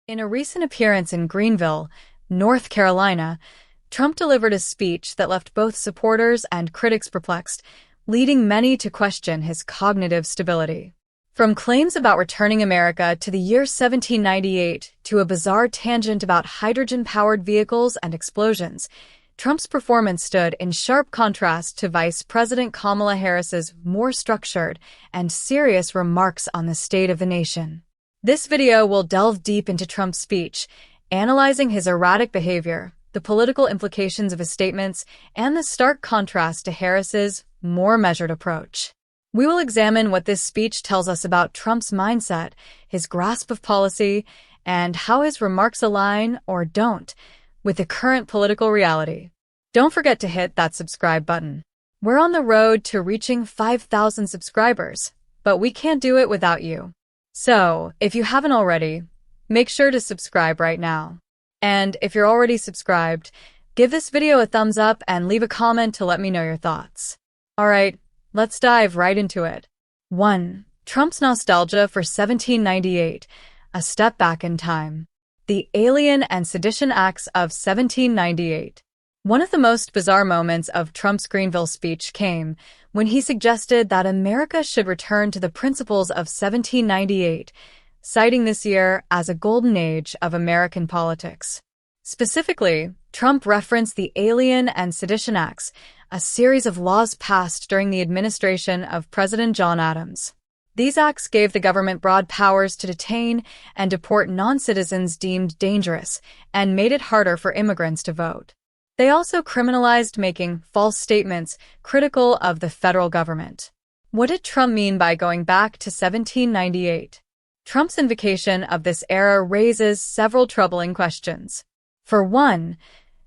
In a recent appearance in Greenville, North Carolina, Trump delivered a speech that left both supporters and critics perplexed, leading many to question his cognitive stability. From claims about returning America to the year 1798 to a bizarre tangent about hydrogen-powered vehicles and explosions, Trump's performance stood in sharp contrast to Vice President Kamala Harris's more structured and serious remarks on the state of the nation. This video will delve deep into Trump's speech, analyzing his erratic behavior, the political implications of his statements, and the stark contrast to Harris's more measured approach. We will examine what this speech tells us about Trump's mindset, his grasp of policy, and how his remarks align, or don't, with the current political reality. Don't forget to hit that subscribe button. We're on the road to reaching 5,000 subscribers, but we can't do it without you. So, if you haven't already, make sure to subscribe right now. And if you're already subscribed, give this video a thumbs up and leave a comment to let me know your thoughts. Alright, let's dive right into it. 1. Trump's nostalgia for 1798, a step back in time. The Alien and Sedition Acts of 1798. One of the most bizarre moments of Trump's Greenville speech came when he suggested that America should return to the principles of 1798, citing this year as a golden age of American politics. Specifically, Trump referenced the Alien and Sedition Acts, a series of laws passed during the administration of President John Adams. These acts gave the government broad powers to detain and deport non-citizens deemed dangerous and made it harder for immigrants to vote. They also criminalized making false statements critical of the federal government. What did Trump mean by going back to 1798? Trump's invocation of this era raises several troubling questions. For one,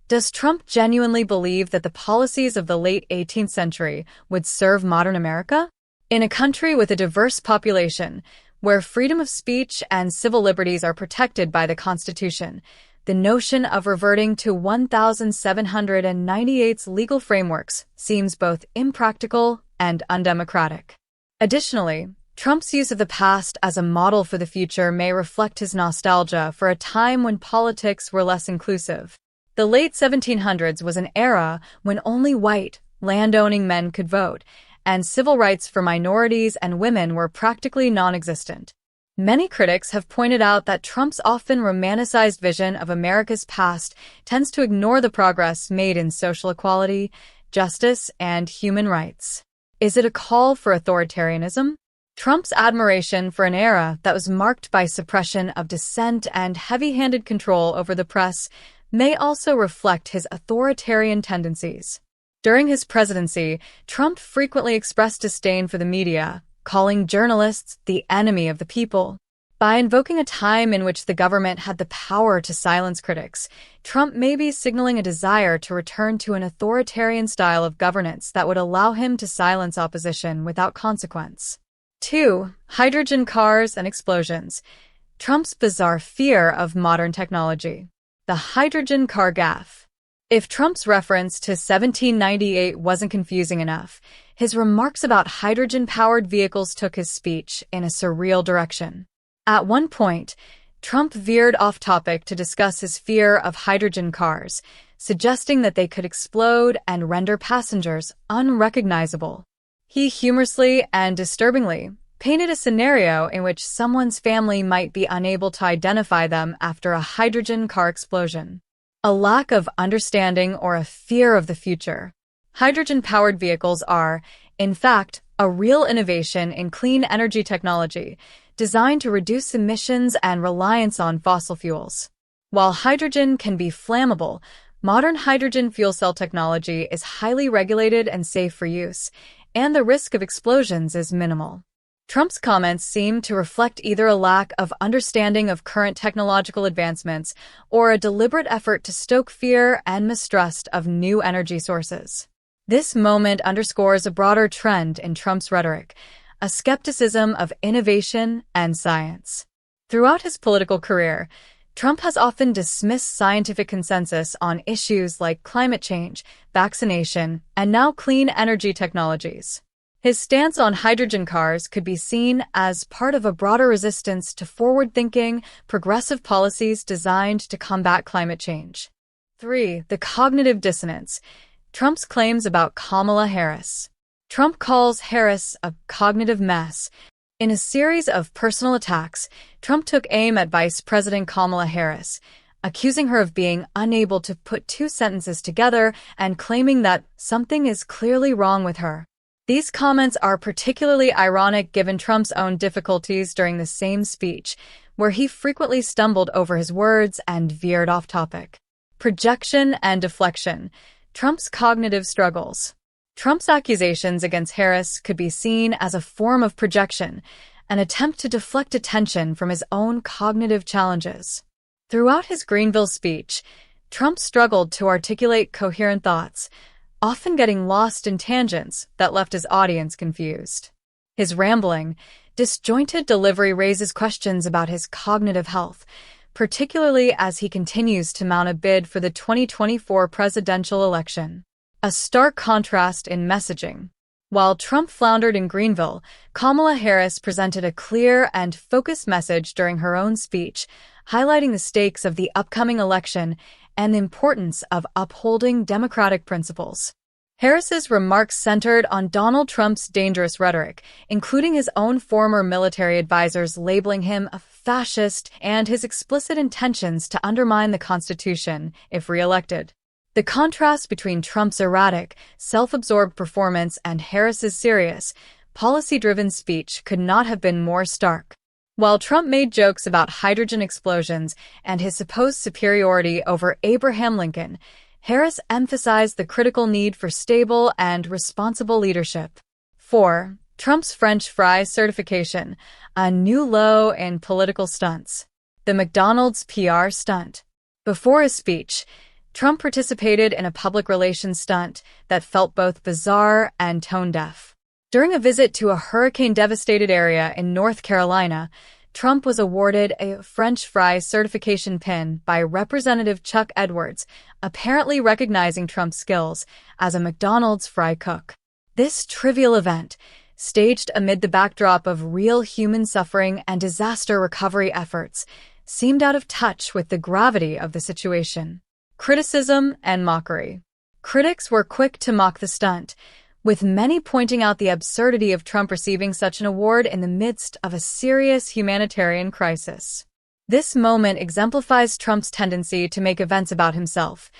does Trump genuinely believe that the policies of the late 18th century would serve modern America? In a country with a diverse population, where freedom of speech and civil liberties are protected by the Constitution, the notion of reverting to 1798's legal frameworks seems both impractical and undemocratic. Additionally, Trump's use of the past as a model for the future may reflect his nostalgia for a time when politics were less inclusive. The late 1700s was an era when only white, land-owning men could vote, and civil rights for minorities and women were practically non-existent. Many critics have pointed out that Trump's often romanticized vision of America's past tends to ignore the progress made in social equality, justice, and human rights. Is it a call for authoritarianism? Trump's admiration for an era that was marked by suppression of dissent and heavy-handed control over the press may also reflect his authoritarian tendencies. During his presidency, Trump frequently expressed disdain for the media, calling journalists the enemy of the people. By invoking a time in which the government had the power to silence critics, Trump may be signaling a desire to return to an authoritarian style of governance that would allow him to silence opposition without consequence. 2. Hydrogen cars and explosions. Trump's bizarre fear of modern technology. The hydrogen car gaffe. If Trump's reference to 1798 wasn't confusing enough, his remarks about hydrogen-powered vehicles took his speech in a surreal direction. At one point, Trump veered off topic to discuss his fear of hydrogen cars, suggesting that they could explode and render passengers unrecognizable. He humorously and disturbingly painted a scenario in which someone's family might be unable to identify them after a hydrogen car explosion. A lack of understanding or a fear of the future. Hydrogen-powered vehicles are, in fact, a real innovation in clean energy technology, designed to reduce emissions and reliance on fossil fuels. While hydrogen can be flammable, modern hydrogen fuel cell technology is highly regulated and safe for use, and the risk of explosions is minimal. Trump's comments seem to reflect either a lack of understanding of current technological advancements or a deliberate effort to stoke fear and mistrust of new energy sources. This moment underscores a broader trend in Trump's rhetoric, a skepticism of innovation and science. Throughout his political career, Trump has often dismissed scientific consensus on issues like climate change, vaccination, and now clean energy technologies. His stance on hydrogen cars could be seen as part of a broader resistance to forward-thinking, progressive policies designed to combat climate change. 3. The cognitive dissonance. Trump's claims about Kamala Harris. Trump calls Harris a cognitive mess. In a series of personal attacks, Trump took aim at Vice President Kamala Harris, accusing her of being unable to put two sentences together and claiming that something is clearly wrong with her. These comments are particularly ironic given Trump's own difficulties during the same speech, where he frequently stumbled over his words and veered off topic. Projection and deflection. Trump's cognitive struggles. Trump's accusations against Harris could be seen as a form of projection, an attempt to deflect attention from his own cognitive challenges. Throughout his Greenville speech, Trump struggled to articulate coherent thoughts, often getting lost in tangents that left his audience confused. His rambling, disjointed delivery raises questions about his cognitive health, particularly as he continues to mount a bid for the 2024 presidential election. A stark contrast in messaging. While Trump floundered in Greenville, Kamala Harris presented a clear and focused message during her own speech, highlighting the stakes of the upcoming election and the importance of upholding democratic principles. Harris's remarks centered on Donald Trump's dangerous rhetoric, including his own former military advisors labeling him a fascist and his explicit intentions to undermine the Constitution if reelected. The contrast between Trump's erratic, self-absorbed performance and Harris's serious, policy-driven speech could not have been more stark. While Trump made jokes about hydrogen explosions and his supposed superiority over Abraham Lincoln, Harris emphasized the critical need for stable and responsible leadership. 4. Trump's French fries certification, a new low in political stunts. The McDonald's PR stunt. Before his speech, Trump participated in a public relations stunt that felt both bizarre and tone-deaf. During a visit to a hurricane-devastated area in North Carolina, Trump was awarded a French fry certification pin by Representative Chuck Edwards, apparently recognizing Trump's skills as a McDonald's fry cook. This trivial event, staged amid the backdrop of real human suffering and disaster recovery efforts, seemed out of touch with the gravity of the situation. Criticism and mockery. Critics were quick to mock the stunt, with many pointing out the absurdity of Trump receiving such an award in the midst of a serious humanitarian crisis. This moment exemplifies Trump's tendency to make events about himself,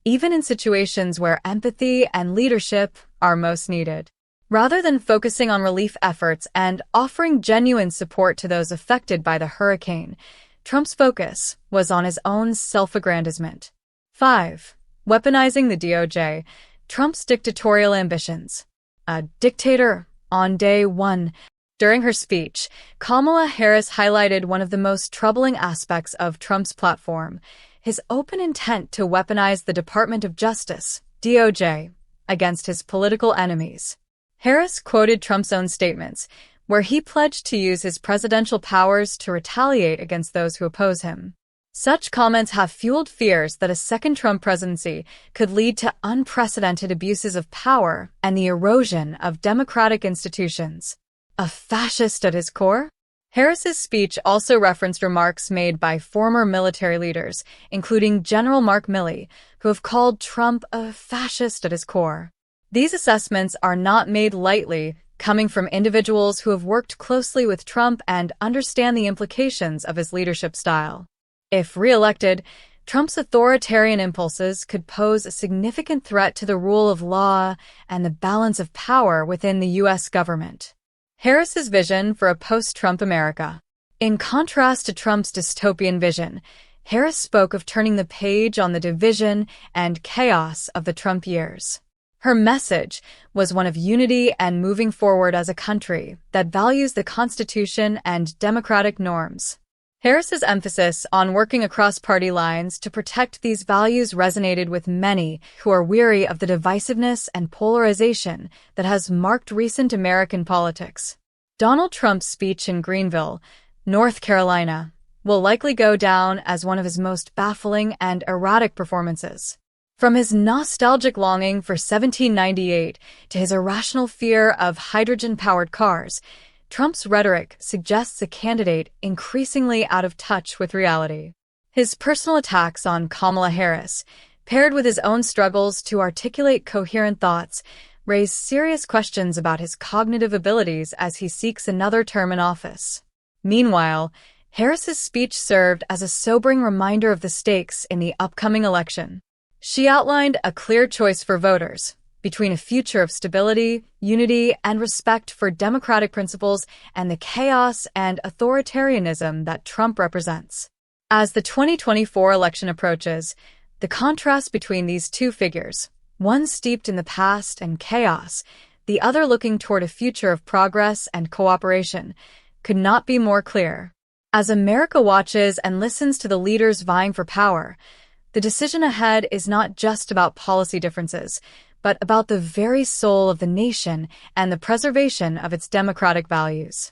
even in situations where empathy and leadership are most needed. Rather than focusing on relief efforts and offering genuine support to those affected by the hurricane, Trump's focus was on his own self-aggrandizement. 5. Weaponizing the DOJ. Trump's dictatorial ambitions. A dictator on day one. During her speech, Kamala Harris highlighted one of the most troubling aspects of Trump's platform, his open intent to weaponize the Department of Justice, DOJ, against his political enemies. Harris quoted Trump's own statements, where he pledged to use his presidential powers to retaliate against those who oppose him. Such comments have fueled fears that a second Trump presidency could lead to unprecedented abuses of power and the erosion of democratic institutions. A fascist at his core? Harris's speech also referenced remarks made by former military leaders, including General Mark Milley, who have called Trump a fascist at his core. These assessments are not made lightly, coming from individuals who have worked closely with Trump and understand the implications of his leadership style. If re-elected, Trump's authoritarian impulses could pose a significant threat to the rule of law and the balance of power within the U.S. government. Harris's vision for a post-Trump America. In contrast to Trump's dystopian vision, Harris spoke of turning the page on the division and chaos of the Trump years. Her message was one of unity and moving forward as a country that values the Constitution and democratic norms. Harris's emphasis on working across party lines to protect these values resonated with many who are weary of the divisiveness and polarization that has marked recent American politics. Donald Trump's speech in Greenville, North Carolina, will likely go down as one of his most baffling and erratic performances. From his nostalgic longing for 1798 to his irrational fear of hydrogen-powered cars, Trump's rhetoric suggests a candidate increasingly out of touch with reality. His personal attacks on Kamala Harris, paired with his own struggles to articulate coherent thoughts, raise serious questions about his cognitive abilities as he seeks another term in office. Meanwhile, Harris's speech served as a sobering reminder of the stakes in the upcoming election. She outlined a clear choice for voters between a future of stability, unity, and respect for democratic principles and the chaos and authoritarianism that Trump represents. As the 2024 election approaches, the contrast between these two figures, one steeped in the past and chaos, the other looking toward a future of progress and cooperation, could not be more clear. As America watches and listens to the leaders vying for power, the decision ahead is not just about policy differences, but about the very soul of the nation and the preservation of its democratic values.